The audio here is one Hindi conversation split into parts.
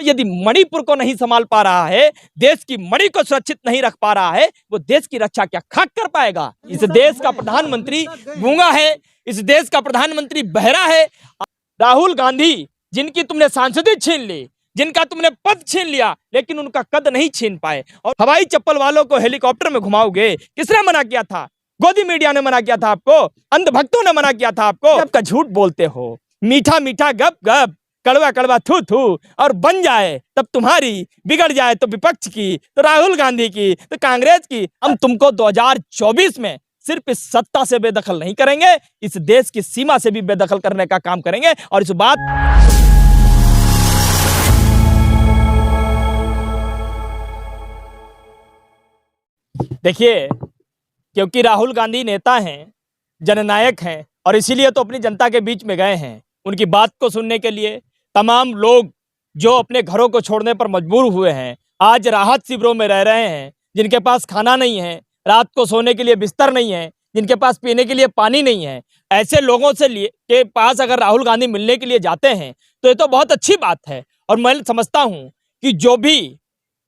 यदि मणिपुर को नहीं संभाल पा रहा है, देश की मणि को सुरक्षित नहीं रख पा रहा है, वो देश की रक्षा क्या खाक कर पाएगा? इस देश का प्रधानमंत्री गूंगा है, इस देश का प्रधानमंत्री बहरा है। राहुल गांधी, जिनकी तुमने सांसदी छीन ली, जिनका तुमने पद छीन लिया, लेकिन उनका कद नहीं छीन पाए। और हवाई चप्पल वालों को हेलीकॉप्टर में घुमाओगे, किसने मना किया था? गोदी मीडिया ने मना किया था आपको, अंधभक्तों ने मना किया था आपको। आपका झूठ बोलते हो, मीठा मीठा गप गप, कड़वा कड़वा थू थू, और बन जाए तब तुम्हारी, बिगड़ जाए तो विपक्ष की, तो राहुल गांधी की, तो कांग्रेस की। हम तुमको 2024 में सिर्फ इस सत्ता से बेदखल नहीं करेंगे, इस देश की सीमा से भी बेदखल करने का काम करेंगे। और इस बात देखिए, क्योंकि राहुल गांधी नेता हैं, जननायक हैं, और इसीलिए तो अपनी जनता के बीच में गए हैं। उनकी बात को सुनने के लिए तमाम लोग जो अपने घरों को छोड़ने पर मजबूर हुए हैं, आज राहत शिविरों में रह रहे हैं, जिनके पास खाना नहीं है, रात को सोने के लिए बिस्तर नहीं है, जिनके पास पीने के लिए पानी नहीं है, ऐसे लोगों से के पास अगर राहुल गांधी मिलने के लिए जाते हैं तो ये तो बहुत अच्छी बात है। और मैं समझता हूँ कि जो भी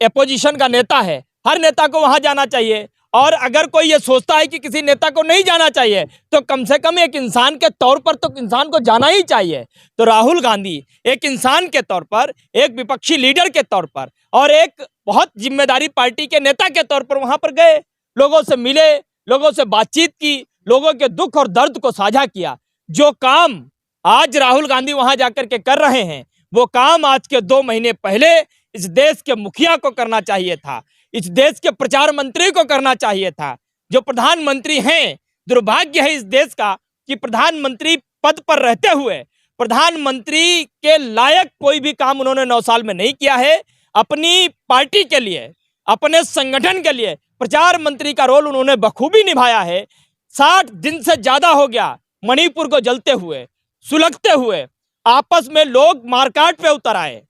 अपोजिशन का नेता है, हर नेता को वहाँ जाना चाहिए। और अगर कोई ये सोचता है कि किसी नेता को नहीं जाना चाहिए, तो कम से कम एक इंसान के तौर पर तो इंसान को जाना ही चाहिए। तो राहुल गांधी एक इंसान के तौर पर, एक विपक्षी लीडर के तौर पर, और एक बहुत जिम्मेदारी पार्टी के नेता के तौर पर वहां पर गए, लोगों से मिले, लोगों से बातचीत की, लोगों के दुख और दर्द को साझा किया। जो काम आज राहुल गांधी वहां जाकर के कर रहे हैं, वो काम आज के 2 महीने पहले इस देश के मुखिया को करना चाहिए था, इस देश के प्रचार मंत्री को करना चाहिए था। जो प्रधानमंत्री हैं, दुर्भाग्य है इस देश का कि प्रधानमंत्री पद पर रहते हुए प्रधानमंत्री के लायक कोई भी काम उन्होंने 9 साल में नहीं किया है। अपनी पार्टी के लिए, अपने संगठन के लिए प्रचार मंत्री का रोल उन्होंने बखूबी निभाया है। 60 दिन से ज्यादा हो गया मणिपुर को जलते हुए, सुलगते हुए, आपस में लोग मारकाट पे उतर आए,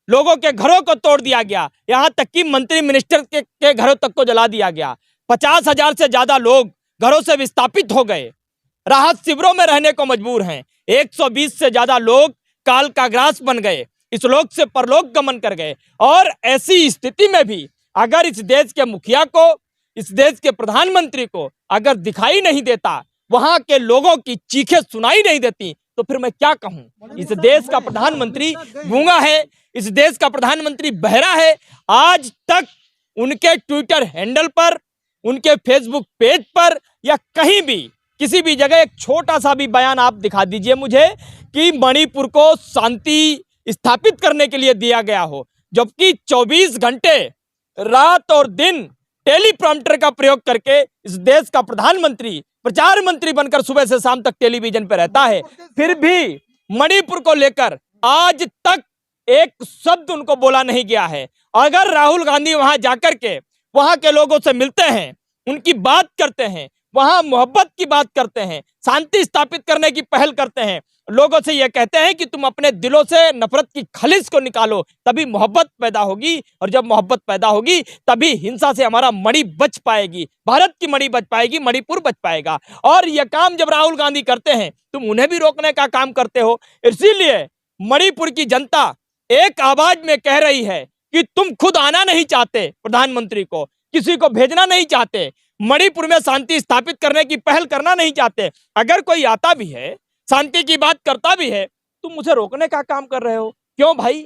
लोगों के घरों को तोड़ दिया गया, यहां तक कि मंत्री मिनिस्टर के घरों तक को जला दिया गया। 50,000 से ज्यादा लोग घरों से विस्थापित हो गए, राहत शिविरों में रहने को मजबूर हैं। 120 से ज्यादा लोग काल का ग्रास बन गए, इस लोक से परलोक गमन कर गए। और ऐसी स्थिति में भी अगर इस देश के मुखिया को, इस देश के प्रधानमंत्री को अगर दिखाई नहीं देता, वहां के लोगों की चीखें सुनाई नहीं देती, तो फिर मैं क्या कहूं? इस देश का प्रधानमंत्री गूंगा है, इस देश का प्रधानमंत्री बहरा है। आज तक उनके ट्विटर हैंडल पर, उनके फेसबुक पेज पर, या कहीं भी किसी भी जगह एक छोटा सा भी बयान आप दिखा दीजिए मुझे कि मणिपुर को शांति स्थापित करने के लिए दिया गया हो। जबकि 24 घंटे रात और दिन टेलीप्रॉम्प्टर का प्रयोग करके इस देश का प्रधानमंत्री प्रचार मंत्री बनकर सुबह से शाम तक टेलीविजन पर रहता है, फिर भी मणिपुर को लेकर आज तक एक शब्द उनको बोला नहीं गया है। अगर राहुल गांधी वहां जाकर के वहां के लोगों से मिलते हैं, उनकी बात करते हैं, वहां मोहब्बत की बात करते हैं, शांति स्थापित करने की पहल करते हैं, लोगों से यह कहते हैं कि तुम अपने दिलों से नफरत की खलिश को निकालो, तभी मोहब्बत पैदा होगी, और जब मोहब्बत पैदा होगी तभी हिंसा से हमारा मणि बच पाएगी, भारत की मणि बच पाएगी, मणिपुर बच पाएगा। और यह काम जब राहुल गांधी करते हैं, तुम उन्हें भी रोकने का काम करते हो। इसीलिए मणिपुर की जनता एक आवाज में कह रही है कि तुम खुद आना नहीं चाहते, प्रधानमंत्री को किसी को भेजना नहीं चाहते, मणिपुर में शांति स्थापित करने की पहल करना नहीं चाहते। अगर कोई आता भी है, शांति की बात करता भी है, तुम उसे रोकने का काम कर रहे हो। क्यों भाई?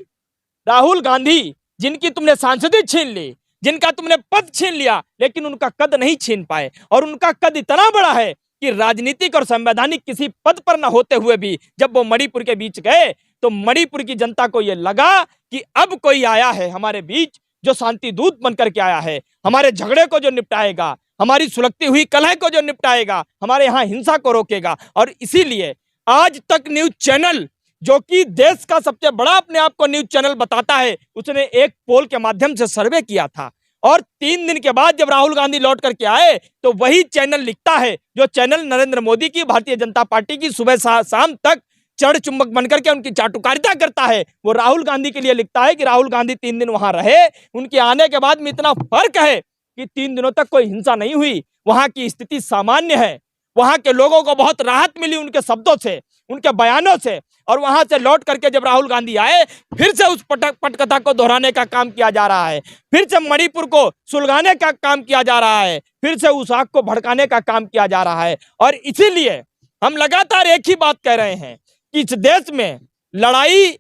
राहुल गांधी, जिनकी तुमने सांसदी छीन ली, जिनका तुमने पद छीन लिया, लेकिन उनका कद नहीं छीन पाए। और उनका कद इतना बड़ा है कि राजनीतिक और संवैधानिक किसी पद पर न होते हुए भी जब वो मणिपुर के बीच गए, तो मणिपुर की जनता को यह लगा कि अब कोई आया है हमारे बीच जो शांति दूत बनकर के आया है, हमारे झगड़े को जो निपटाएगा, हमारी सुलगती हुई कलह को जो निपटाएगा, हमारे यहाँ हिंसा को रोकेगा। और इसीलिए आज तक न्यूज चैनल, जो कि देश का सबसे बड़ा अपने आप को न्यूज चैनल बताता है, उसने एक पोल के माध्यम से सर्वे किया था। और 3 दिन के बाद जब राहुल गांधी लौट करके आए, तो वही चैनल लिखता है, जो चैनल नरेंद्र मोदी की, भारतीय जनता पार्टी की सुबह शाम तक चढ़ चुंबक बनकर के उनकी चाटुकारिता करता है, वो राहुल गांधी के लिए लिखता है कि राहुल गांधी 3 दिन वहां रहे, उनके आने के बाद में इतना फर्क है कि 3 दिनों तक कोई हिंसा नहीं हुई, वहां की स्थिति सामान्य है। वहां के लोगों को बहुत राहत मिली उनके शब्दों से, उनके बयानों से। और वहां से लौट करके जब राहुल गांधी आए, फिर से उस पटकथा को दोहराने का काम किया जा रहा है, फिर से मणिपुर को सुलगाने का काम किया जा रहा है, फिर से उस आग को भड़काने का काम किया जा रहा है। और इसीलिए हम लगातार एक ही बात कह रहे हैं कि इस देश में लड़ाई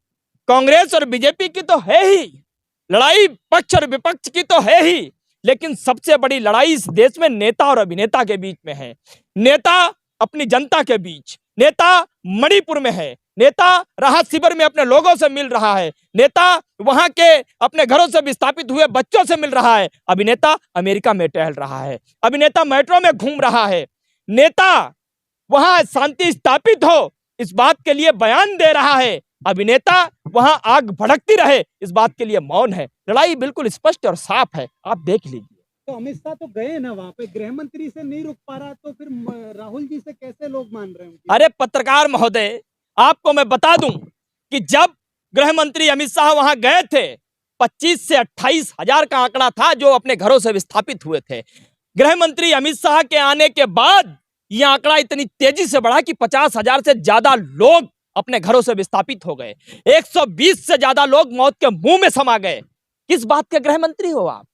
कांग्रेस और बीजेपी की तो है ही, लड़ाई पक्ष और विपक्ष की तो है ही, लेकिन सबसे बड़ी लड़ाई इस देश में नेता और अभिनेता के बीच में है। नेता अपनी जनता के बीच, नेता मणिपुर में है, नेता राहत शिविर में अपने लोगों से मिल रहा है, नेता वहां के अपने घरों से विस्थापित हुए बच्चों से मिल रहा है, अभिनेता अमेरिका में टहल रहा है, अभिनेता मेट्रो में घूम रहा है, नेता वहां शांति स्थापित हो इस बात के लिए बयान दे रहा है, अभिनेता वहां आग भड़कती रहे इस बात के लिए मौन है। लड़ाई बिल्कुल स्पष्ट और साफ है, आप देख लीजिए। तो अमित शाह तो गए ना वहां पे, गृह मंत्री से नहीं रुक पा रहा, तो फिर राहुल जी से कैसे लोग मान रहे हैं? अरे पत्रकार महोदय, आपको मैं बता दूं कि जब गृह मंत्री अमित शाह वहां गए थे, 25 से 28 हजार का आंकड़ा था जो अपने घरों से विस्थापित हुए थे। गृह मंत्री अमित शाह के आने के बाद यह आंकड़ा इतनी तेजी से बढ़ा कि 50 हजार से ज्यादा लोग अपने घरों से विस्थापित हो गए, 120 से ज्यादा लोग मौत के मुंह में समा गए। किस बात के गृह मंत्री हो आप?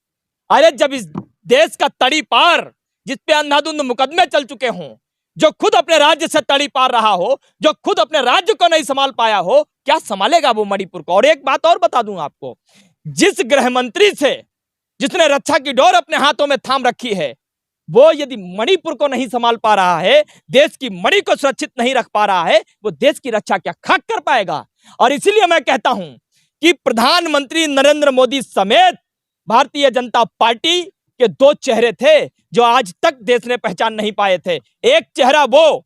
अरे जब इस देश का तड़ी पार, जिस पे अंधाधुंध मुकदमे चल चुके हों, जो खुद अपने राज्य से तड़ी पार रहा हो, जो खुद अपने राज्य को नहीं संभाल पाया हो, क्या संभालेगा वो मणिपुर को? और एक बात और बता दूं आपको, जिस गृह मंत्री से जिसने रक्षा की डोर अपने हाथों में थाम रखी है, वो यदि मणिपुर को नहीं संभाल पा रहा है, देश की मणि को सुरक्षित नहीं रख पा रहा है, वो देश की रक्षा क्या खाक कर पाएगा? और इसीलिए मैं कहता हूं कि प्रधानमंत्री नरेंद्र मोदी समेत भारतीय जनता पार्टी के दो चेहरे थे जो आज तक देश ने पहचान नहीं पाए थे। एक चेहरा वो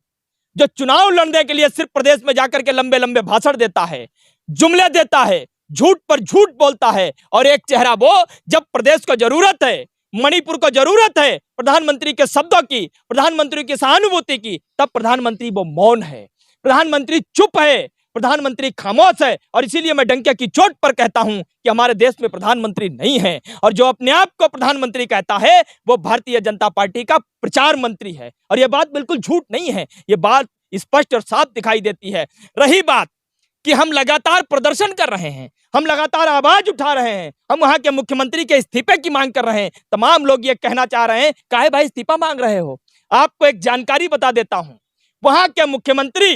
जो चुनाव लड़ने के लिए सिर्फ प्रदेश में जाकर के लंबे लंबे भाषण देता है, जुमले देता है, झूठ पर झूठ बोलता है, और एक चेहरा वो जब प्रदेश को जरूरत है, मणिपुर को जरूरत है प्रधानमंत्री के शब्दों की, प्रधानमंत्री की सहानुभूति की, तब प्रधानमंत्री वो मौन है, प्रधानमंत्री चुप है, प्रधानमंत्री खामोश है। और इसीलिए मैं डंके की चोट पर कहता हूं कि हमारे देश में प्रधानमंत्री नहीं है, और जो अपने आप को प्रधानमंत्री कहता है वो भारतीय जनता पार्टी का प्रचार मंत्री है। और यह बात बिल्कुल झूठ नहीं है, यह बात स्पष्ट और साफ दिखाई देती है। रही बात कि हम लगातार प्रदर्शन कर रहे हैं, हम लगातार आवाज उठा रहे हैं, हम वहां के मुख्यमंत्री के इस्तीफे की मांग कर रहे हैं, तमाम लोग ये कहना चाह रहे हैं काहे भाई इस्तीफा मांग रहे हो? आपको एक जानकारी बता देता हूं, वहां के मुख्यमंत्री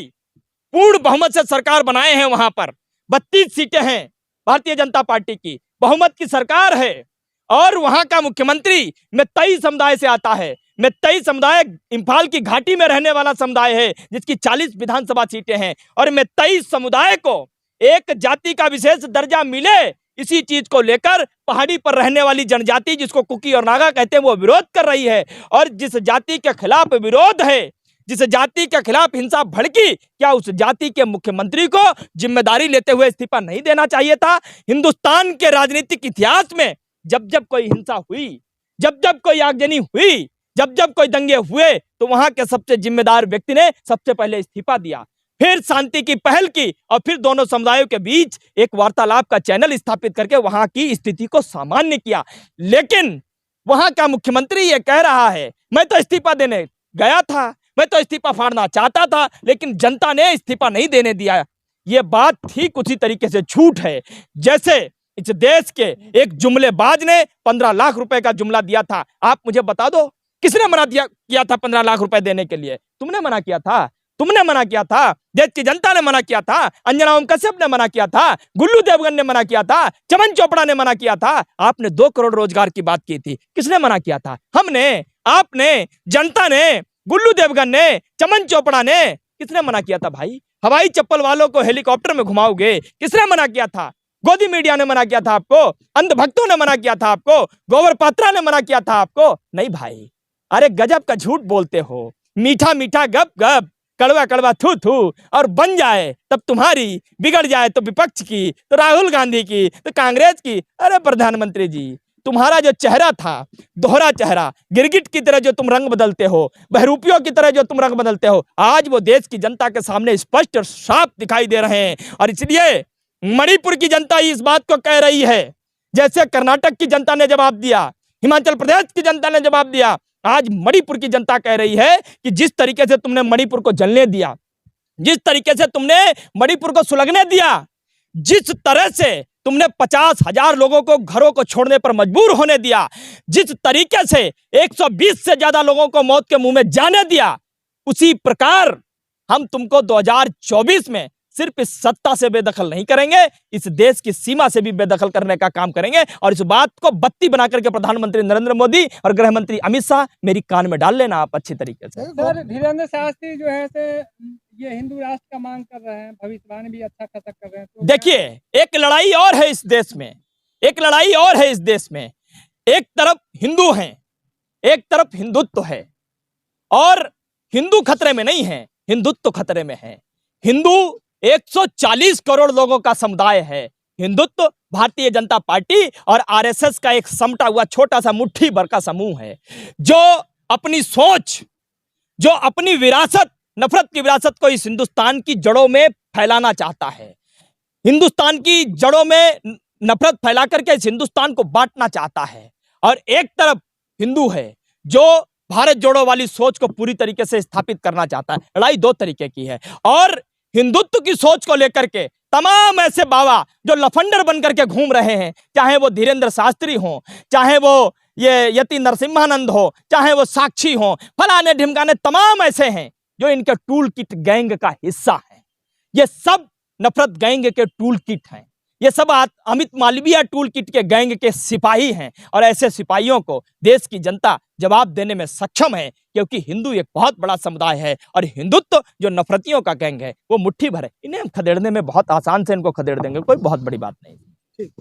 पूर्ण बहुमत से सरकार बनाए हैं, वहां पर 32 सीटें हैं भारतीय जनता पार्टी की, बहुमत की सरकार है। और वहां का मुख्यमंत्री मेत्तई समुदाय से आता है। मेत्तई समुदाय इंफाल की घाटी में रहने वाला समुदाय है जिसकी 40 विधानसभा सीटें हैं, और मेत्तई समुदाय को एक जाति का विशेष दर्जा मिले, इसी चीज को लेकर पहाड़ी पर रहने वाली जनजाति जिसको कुकी और नागा कहते हैं वो विरोध कर रही है। और जिस जाति के खिलाफ विरोध है, जिस जाति के खिलाफ हिंसा भड़की, क्या उस जाति के मुख्यमंत्री को जिम्मेदारी लेते हुए इस्तीफा नहीं देना चाहिए था? हिंदुस्तान के राजनीतिक इतिहास में जब जब कोई हिंसा हुई, जब जब कोई आगजनी हुई, जब जब कोई दंगे हुए, तो वहां के सबसे जिम्मेदार व्यक्ति ने सबसे पहले इस्तीफा दिया, फिर शांति की पहल की, और फिर दोनों समुदायों के बीच एक वार्तालाप का चैनल स्थापित करके वहां की स्थिति को सामान्य किया। लेकिन वहां का मुख्यमंत्री ये कह रहा है मैं तो इस्तीफा देने गया था, मैं तो इस्तीफा फाड़ना चाहता था, लेकिन जनता ने इस्तीफा नहीं देने दिया। ये बात ठीक उसी तरीके से झूठ है जैसे इस देश के एक जुमलेबाज ने 15 लाख रुपए का जुमला दिया था। आप मुझे बता दो किसने मना किया था 15 लाख रुपए देने के लिए? तुमने मना किया था, तुमने मना किया था, देश की जनता ने मना किया था, अंजना ओम कश्यप ने मना किया था, गुल्लू देवगन ने मना किया था, चमन चोपड़ा ने मना किया था। आपने 2 करोड़ रोजगार की बात की थी, किसने मना किया था? हमने, आपने, जनता ने, गुल्लू देवगन ने, चमन चोपड़ा ने, किसने मना किया था भाई? हवाई चप्पल वालों को हेलीकॉप्टर में घुमाओगे, किसने मना किया था? गोदी मीडिया ने मना किया था आपको, अंधभक्तों ने मना किया था आपको, गोबर पात्रा ने मना किया था आपको? नहीं भाई, अरे गजब का झूठ बोलते हो, मीठा मीठा गप गप, कड़वा कड़वा थू थू, और बन जाए तब तुम्हारी, बिगड़ जाए तो विपक्ष की, तो राहुल गांधी की, तो कांग्रेस की। अरे प्रधानमंत्री जी, तुम्हारा जो चेहरा था, दोहरा चेहरा, गिरगिट की तरह जो तुम रंग बदलते हो, बहरूपियों की तरह जो तुम रंग बदलते हो, आज वो देश की जनता के सामने स्पष्ट और साफ दिखाई दे रहे हैं। और इसलिए मणिपुर की जनता इस बात को कह रही है, जैसे कर्नाटक की जनता ने जवाब दिया, हिमाचल प्रदेश की जनता ने जवाब दिया, आज मणिपुर की जनता कह रही है कि जिस तरीके से तुमने मणिपुर को जलने दिया, जिस तरीके से तुमने मणिपुर को सुलगने दिया, जिस तरह से तुमने 50,000 लोगों को घरों को छोड़ने पर मजबूर होने दिया, जिस तरीके से 120 से ज्यादा लोगों को मौत के मुंह में जाने दिया, उसी प्रकार हम तुमको 2024 में सिर्फ इस सत्ता से बेदखल नहीं करेंगे, इस देश की सीमा से भी बेदखल करने का काम करेंगे। और इस बात को बत्ती बना करके प्रधानमंत्री नरेंद्र मोदी और गृह मंत्री अमित शाह मेरी कान में डाल लेना आप अच्छी तरीके से। सर, धीरेन्द्र शास्त्री जो है से ये हिंदू राष्ट्र का मांग कर रहे हैं, भविष्यवाणी भी अच्छा खासा कर रहे हैं, तो देखिए, एक लड़ाई और है इस देश में, एक लड़ाई और है इस देश में। एक तरफ हिंदू हैं, एक तरफ हिंदुत्व है, और हिंदू खतरे में नहीं है, हिंदुत्व खतरे में है। हिंदू 140 करोड़ लोगों का समुदाय है। हिंदुत्व भारतीय जनता पार्टी और आरएसएस का एक समटा हुआ छोटा सा मुट्ठी भर का समूह है, जो अपनी सोच, जो अपनी विरासत, नफरत की विरासत को इस हिंदुस्तान की जड़ों में फैलाना चाहता है। हिंदुस्तान की जड़ों में नफरत फैला करके इस हिंदुस्तान को बांटना चाहता है। और एक तरफ हिंदू है जो भारत जोड़ो वाली सोच को पूरी तरीके से स्थापित करना चाहता है। लड़ाई दो तरीके की है, और हिंदुत्व की सोच को लेकर के तमाम ऐसे बाबा जो लफंडर बन करके घूम रहे हैं, चाहे वो धीरेन्द्र शास्त्री हो, चाहे वो ये यति नरसिम्हानंद हो, चाहे वो साक्षी हो, फलाने ढिमकाने तमाम ऐसे हैं जो इनके टूल किट गैंग का हिस्सा है। ये सब नफरत गैंग के टूल किट हैं, ये सब अमित मालवीय टूल किट के गैंग के सिपाही हैं। और ऐसे सिपाहियों को देश की जनता जवाब देने में सक्षम है, क्योंकि हिंदू एक बहुत बड़ा समुदाय है और हिंदुत्व जो नफरतियों का गैंग है वो मुट्ठी भर है। इन्हें हम खदेड़ने में बहुत आसान से इनको खदेड़ देंगे, कोई बहुत बड़ी बात नहीं। ठीक।